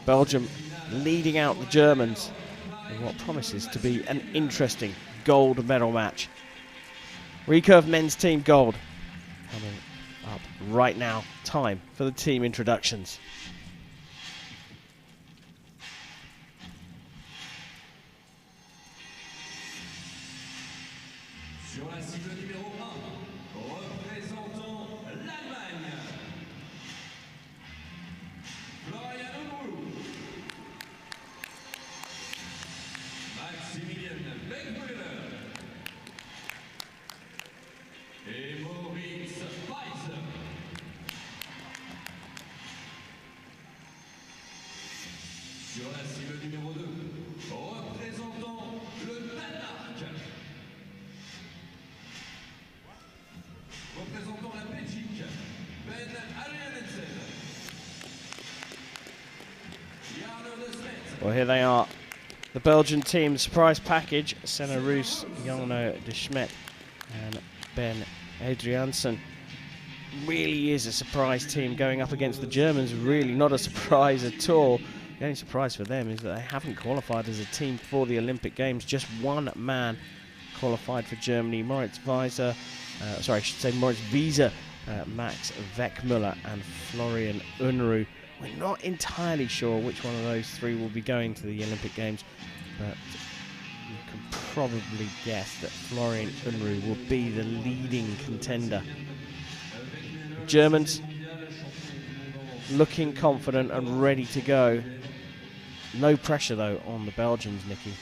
Belgium leading out the Germans in what promises to be an interesting gold medal match. Recurve men's team gold coming up right now. Time for the team introductions. Sur la cible numéro 1, représentant l'Allemagne, Florian Maximilian Beckmüller et Maurice Weiser. Sur la cible numéro 2, représentant le Danemark, représentant la Belgique, Ben Arianensen. Well, here they are. The Belgian team surprise package: Senna Roos, Jarno de Smet and Ben Adriaansen. Really is a surprise team going up against the Germans. Really not a surprise at all. The only surprise for them is that they haven't qualified as a team for the Olympic Games. Just one man qualified for Germany. Moritz Weiser, sorry, I should say Moritz Wieser, Max Weckmüller and Florian Unruh. We're not entirely sure which one of those three will be going to the Olympic Games, but you can probably guess that Florian Unruh will be the leading contender. Germans looking confident and ready to go. No pressure though on the Belgians, Nikki.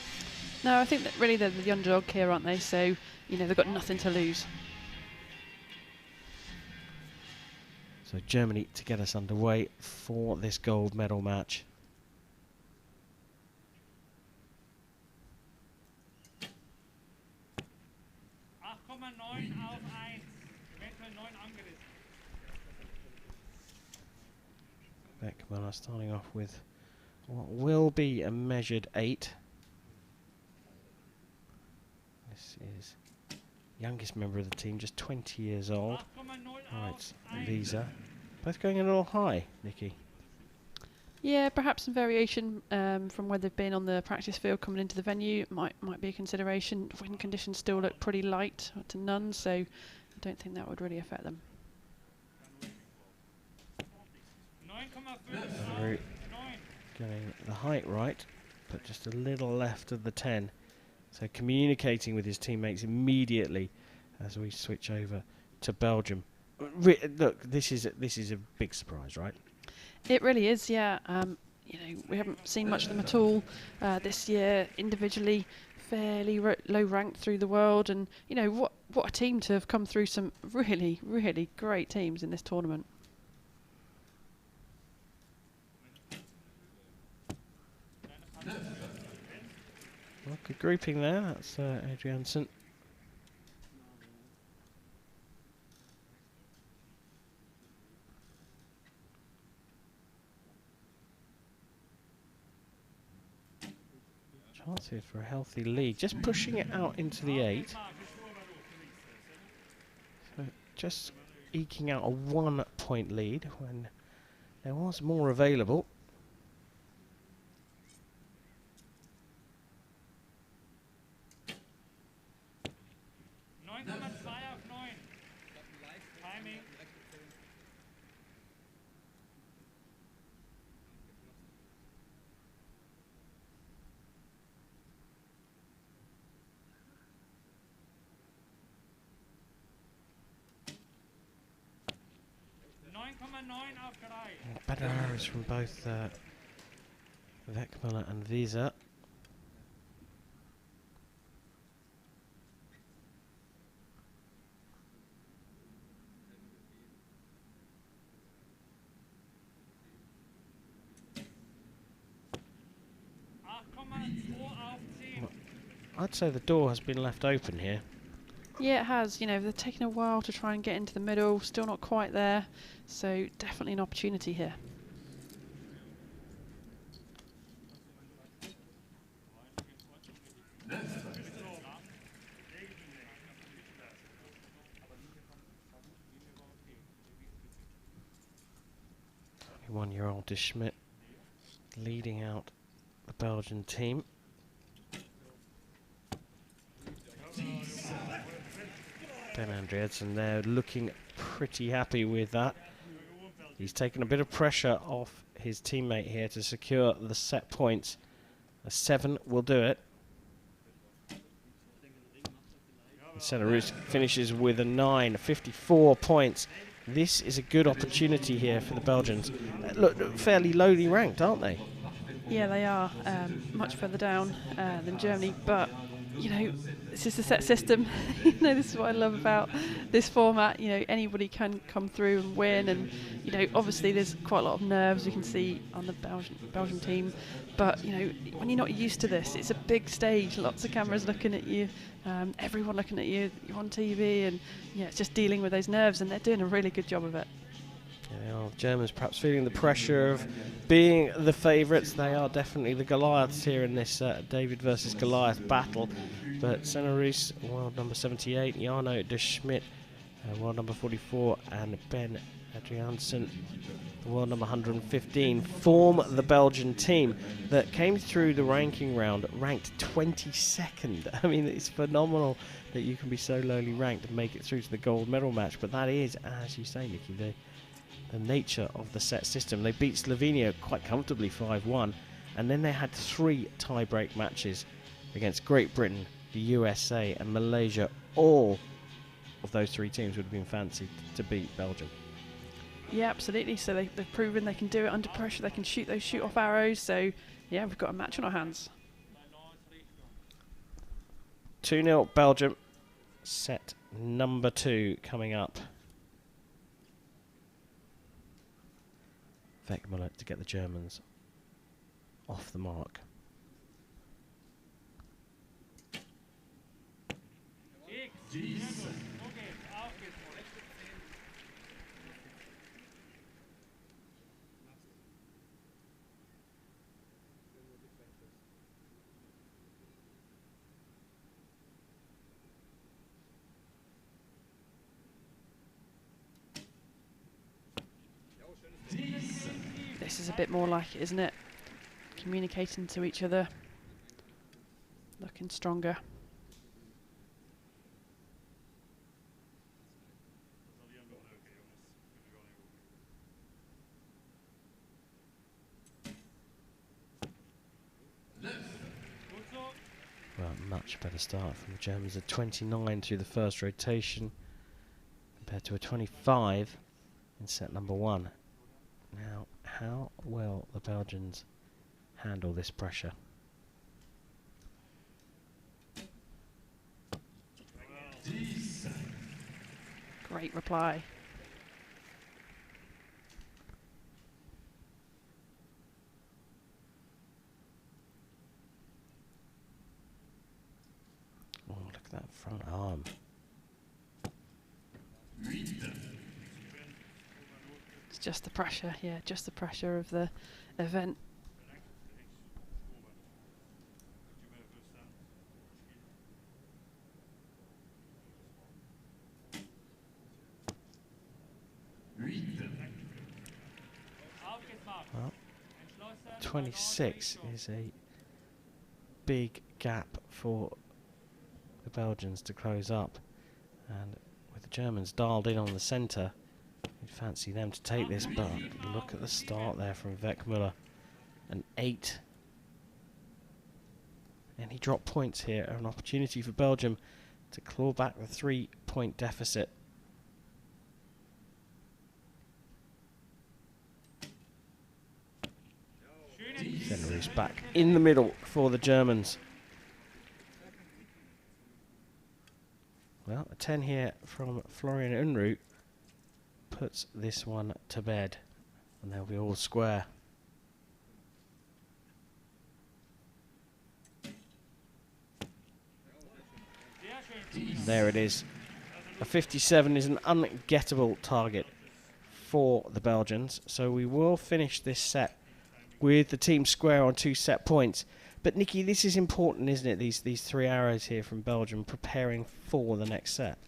No, I think that really they're the underdog here, aren't they? So, you know, they've got nothing to lose. So Germany to get us underway for this gold medal match. Beckmüller starting off with what will be a measured 8. This is youngest member of the team, just 20 years old. Right, these are both going a little high, Nikki. Yeah, perhaps some variation from where they've been on the practice field coming into the venue might be a consideration. Wind conditions still look pretty light to none, so I don't think that would really affect them. Getting the height right, but just a little left of the 10. So communicating with his teammates immediately as we switch over to Belgium. Look, this is a big surprise, right? It really is, yeah. You know, we haven't seen much of them at all this year. Individually, fairly low ranked through the world, and you know what a team to have come through some really great teams in this tournament. Well, good grouping there. That's Adriaansen. Chance here for a healthy lead. Just pushing it out into the 8. So just eking out a 1-point lead when there was more available. Better arrows from both Weckmüller and Wieser. I'd say the door has been left open here. Yeah, it has. You know, they're taking a while to try and get into the middle, still not quite there. So definitely an opportunity here. One-year-old de Schmidt leading out the Belgian team. Ben Andreasen there looking pretty happy with that. He's taken a bit of pressure off his teammate here to secure the set points. A 7 will do it. Senarus finishes with a 9, 54 points. This is a good opportunity here for the Belgians. Look, fairly lowly ranked, aren't they? Yeah, they are much further down than Germany, but you know, this is the set system. You know, this is what I love about this format. You know, anybody can come through and win, and you know, obviously there's quite a lot of nerves we can see on the Belgian team. But you know, when you're not used to this, it's a big stage, lots of cameras looking at you, everyone looking at you, you're on TV, and yeah, it's just dealing with those nerves, and they're doing a really good job of it. Yeah, Germans perhaps feeling the pressure of being the favourites. They are definitely the Goliaths here in this David versus Goliath battle. But Senarus, world number 78, Jarno de Schmidt, world number 44, and Ben Adriaansen, world number 115, form the Belgian team that came through the ranking round ranked 22nd. I mean, it's phenomenal that you can be so lowly ranked and make it through to the gold medal match. But that is, as you say, Nikki, the nature of the set system. They beat Slovenia quite comfortably 5-1, and then they had 3 tie-break matches against Great Britain, the USA and Malaysia. All of those 3 teams would have been fancied to beat Belgium. Yeah, absolutely. So they've proven they can do it under pressure. They can shoot those shoot-off arrows. So yeah, we've got a match on our hands. 2-0 Belgium. Set number 2 coming up. Weckmuller to get the Germans off the mark. This is a bit more like it, isn't it? Communicating to each other, looking stronger. Well, much better start from the Germans. A 29 through the first rotation compared to a 25 in set number 1. Now, how will the Belgians handle this pressure? Great reply. Oh, look at that front arm. It's just the pressure, yeah, just the pressure of the event. Well, 26 is a big gap for the Belgians to close up, and with the Germans dialed in on the centre, you'd fancy them to take this, but look at the start there from Weckmuller. An 8. And he dropped points here, an opportunity for Belgium to claw back the 3-point deficit. Senarus back in the middle for the Germans. Well, a 10 here from Florian Unruh puts this one to bed, and they'll be all square. There it is. A 57 is an ungettable target for the Belgians, so we will finish this set with the team square on 2 set points. But Nikki, this is important, isn't it? These 3 arrows here from Belgium preparing for the next set.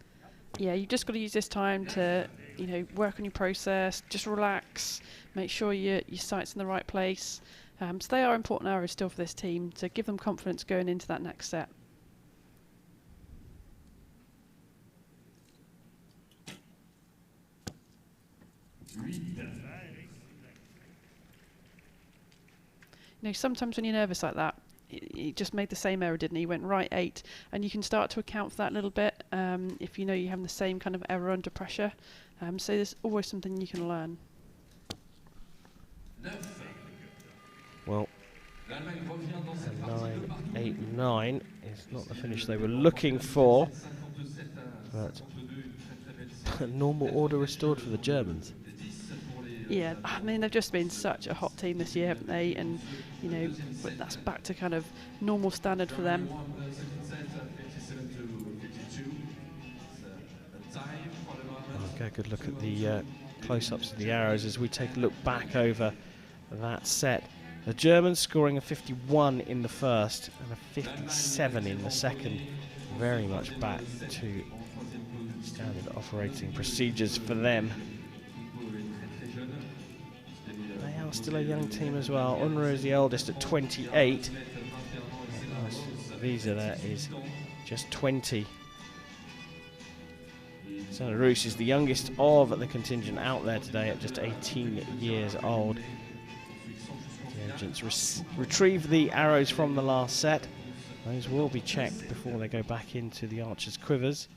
Yeah, you've just got to use this time to, you know, work on your process, just relax, make sure your sight's in the right place, So they are important arrows still for this team to give them confidence going into that next set. You know, sometimes when you're nervous like that, he just made the same error, didn't he? He went right 8, and you can start to account for that a little bit if you know you're having the same kind of error under pressure. So there's always something you can learn. Well, 9-8-9 is not the finish they were looking for, but normal order restored for the Germans. Yeah, I mean, they've just been such a hot team this year, haven't they? And, you know, but that's back to kind of normal standard for them. Okay, good look at the close-ups of the arrows as we take a look back over that set. The Germans scoring a 51 in the first and a 57 in the second. Very much back to standard operating procedures for them. They are still a young team as well. Unruh is the eldest at 28. Visa there is just 20. Senna Roos is the youngest of the contingent out there today at just 18 years old. The agents retrieve the arrows from the last set. Those will be checked before they go back into the archers' quivers.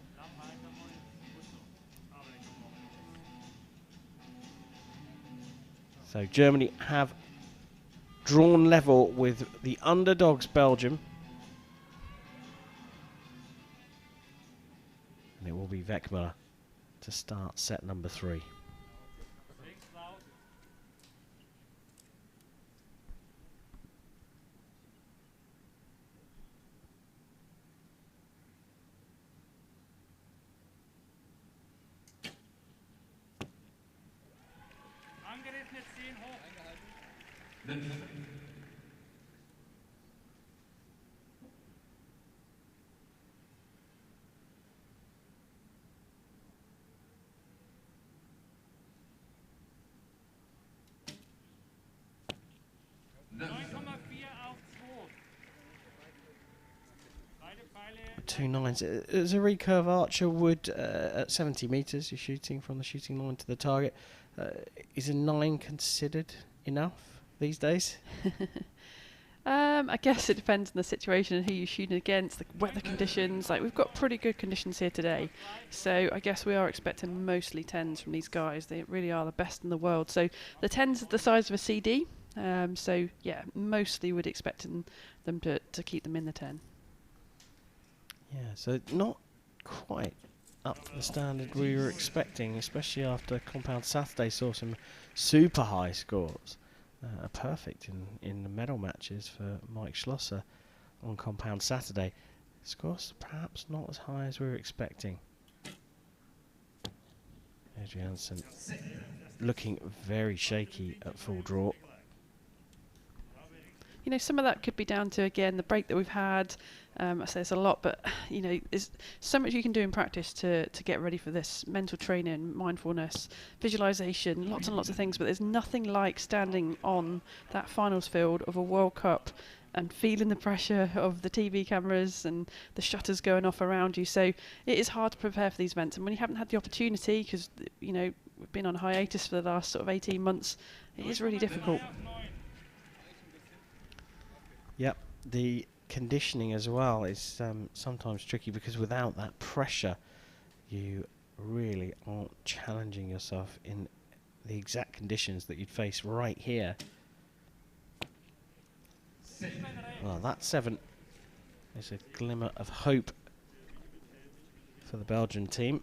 So Germany have drawn level with the underdogs Belgium. And it will be Wegmüller to start set number 3. Two nines. As a recurve archer would at 70 metres, you're shooting from the shooting line to the target. Is a 9 considered enough these days? I guess it depends on the situation and who you're shooting against, the weather conditions. Like, we've got pretty good conditions here today, so I guess we are expecting mostly 10s from these guys. They really are the best in the world. So the 10s are the size of a CD. So yeah, mostly would expect them to keep them in the 10. Yeah, so not quite up to the standard we were expecting, especially after Compound Saturday saw some super high scores. A perfect in the medal matches for Mike Schlosser on Compound Saturday. Scores perhaps not as high as we were expecting. Adriansen looking very shaky at full draw. You know, some of that could be down to, again, the break that we've had. I say it's a lot, but, you know, there's so much you can do in practice to get ready for this. Mental training, mindfulness, visualization, lots and lots of things, but there's nothing like standing on that finals field of a World Cup and feeling the pressure of the TV cameras and the shutters going off around you. So it is hard to prepare for these events. And when you haven't had the opportunity, because, you know, we've been on hiatus for the last sort of 18 months, it is really difficult. Yep, the conditioning as well is sometimes tricky, because without that pressure you really aren't challenging yourself in the exact conditions that you'd face right here. Well, that 7 is a glimmer of hope for the Belgian team.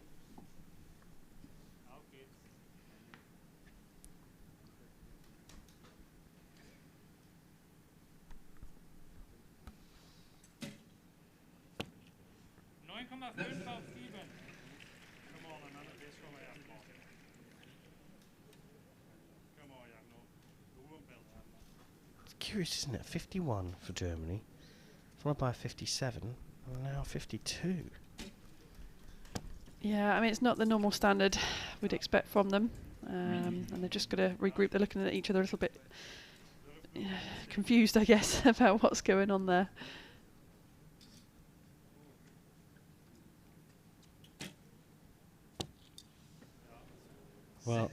It's curious, isn't it? 51 for Germany, followed by 57, and now 52. Yeah, I mean, it's not the normal standard we'd expect from them. And they've just got to regroup. They're looking at each other a little bit confused, I guess, about what's going on there. Well,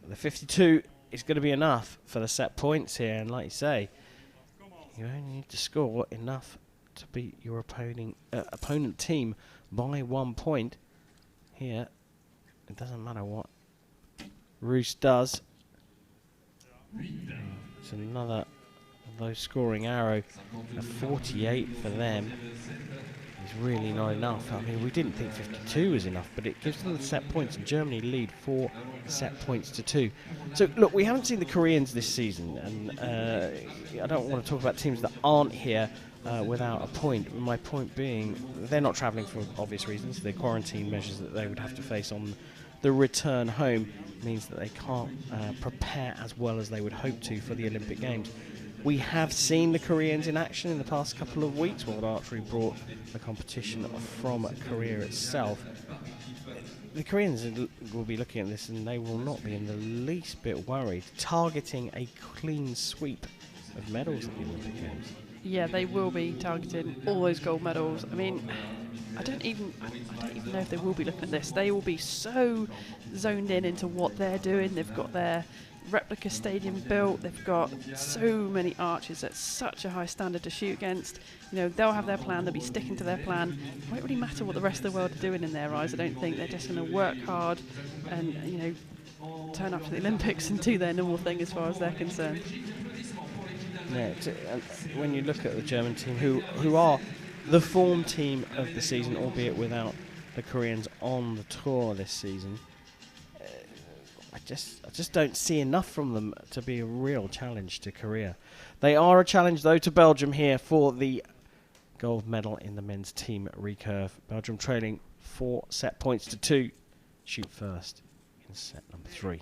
the 52 is going to be enough for the set points here, and like you say, you only need to score enough to beat your opponent team by 1 point. Here, it doesn't matter what Roos does. It's another low scoring arrow. A 48 for them is really not enough. I mean, we didn't think 52 was enough, but it gives them the set points, and Germany lead 4 set points to 2. So look, we haven't seen the Koreans this season, and I don't want to talk about teams that aren't here without a point. My point being, they're not travelling for obvious reasons. The quarantine measures that they would have to face on the return home means that they can't prepare as well as they would hope to for the Olympic Games. We have seen the Koreans in action in the past couple of weeks. World Archery brought the competition from Korea itself. The Koreans will be looking at this, and they will not be in the least bit worried, targeting a clean sweep of medals at the Olympic Games. Yeah, they will be targeting all those gold medals. I mean, I don't even know if they will be looking at this. They will be so zoned in into what they're doing. They've got their replica stadium built. They've got so many archers at such a high standard to shoot against. You know, they'll have their plan. They'll be sticking to their plan. It won't really matter what the rest of the world are doing in their eyes. I don't think. They're just going to work hard and, you know, turn up to the Olympics and do their normal thing as far as they're concerned. Yeah, when you look at the German team, who are the form team of the season, albeit without the Koreans on the tour this season, I just don't see enough from them to be a real challenge to Korea. They are a challenge, though, to Belgium here for the gold medal in the men's team recurve. Belgium trailing 4 set points to 2. Shoot first in set number 3.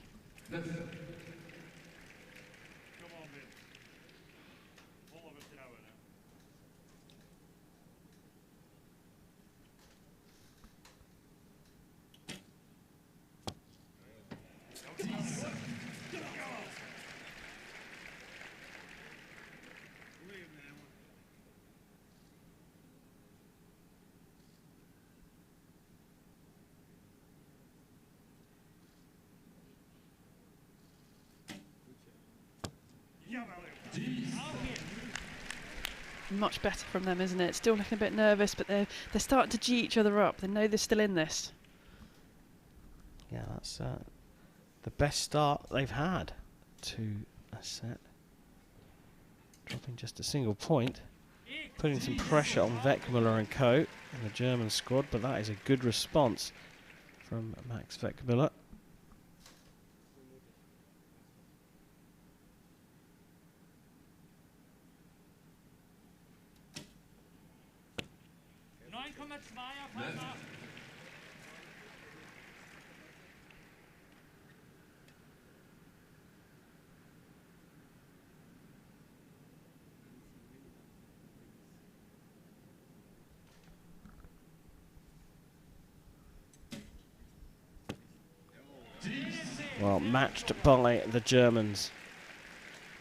Much better from them, isn't it? Still looking a bit nervous, but they're starting to G each other up. They know they're still in this. Yeah, that's the best start they've had to a set. Dropping just a single point, putting some pressure on Weckmüller and co. and the German squad, but that is a good response from Max Weckmüller. Well, matched by the Germans.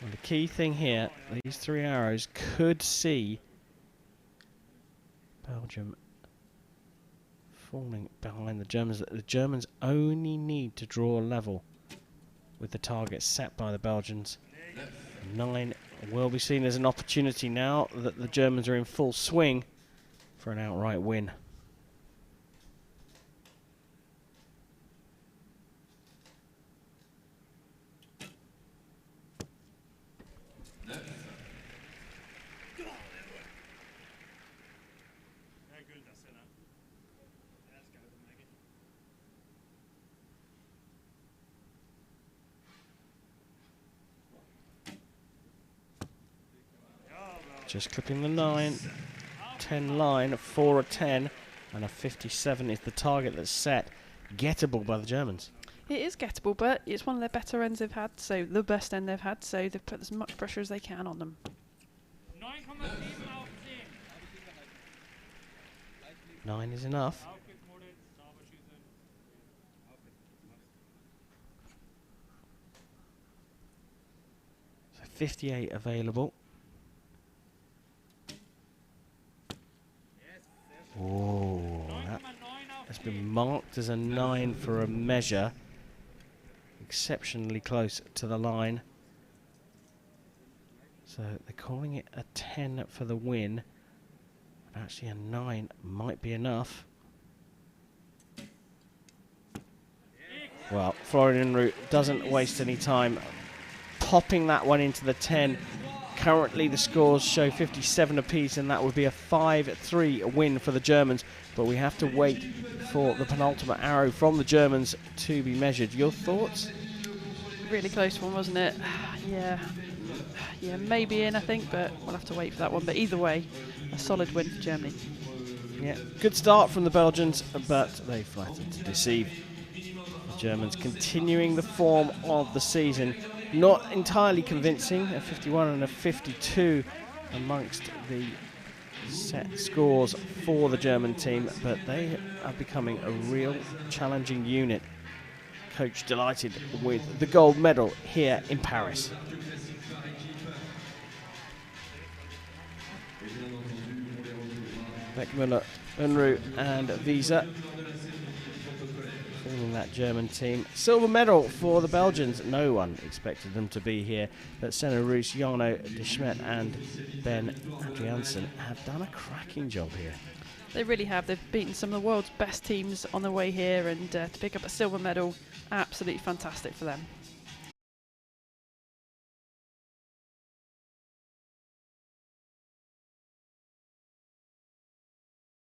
Well, the key thing here, these 3 arrows could see Belgium falling behind the Germans. The Germans only need to draw a level with the target set by the Belgians. 9 will be seen as an opportunity now that the Germans are in full swing for an outright win. Just clipping the 9, 10 line, 4 or 10, and a 57 is the target that's set. Gettable by the Germans. It is gettable, but it's one of their better ends they've had, so the best end they've had, so they've put as much pressure as they can on them. 9 is enough. So 58 available. Oh, that has been marked as a 9 for a measure. Exceptionally close to the line. So they're calling it a 10 for the win. But actually a 9 might be enough. Well, Florian Root doesn't waste any time popping that one into the 10. Currently the scores show 57 apiece, and that would be a 5-3 win for the Germans. But we have to wait for the penultimate arrow from the Germans to be measured. Your thoughts? Really close one, wasn't it? Yeah, maybe in, I think, but we'll have to wait for that one. But either way, a solid win for Germany. Yeah, good start from the Belgians, but they flattered to deceive. The Germans continuing the form of the season. Not entirely convincing, a 51 and a 52 amongst the set scores for the German team, but they are becoming a real challenging unit. Coach delighted with the gold medal here in Paris. Beckmüller, Unruh and Wiese forming that German team. Silver medal for the Belgians. No one expected them to be here, but Senna Roos, Jarno de Smet and Ben Adriaansen have done a cracking job here. They really have. They've beaten some of the world's best teams on the way here, and to pick up a silver medal, absolutely fantastic for them.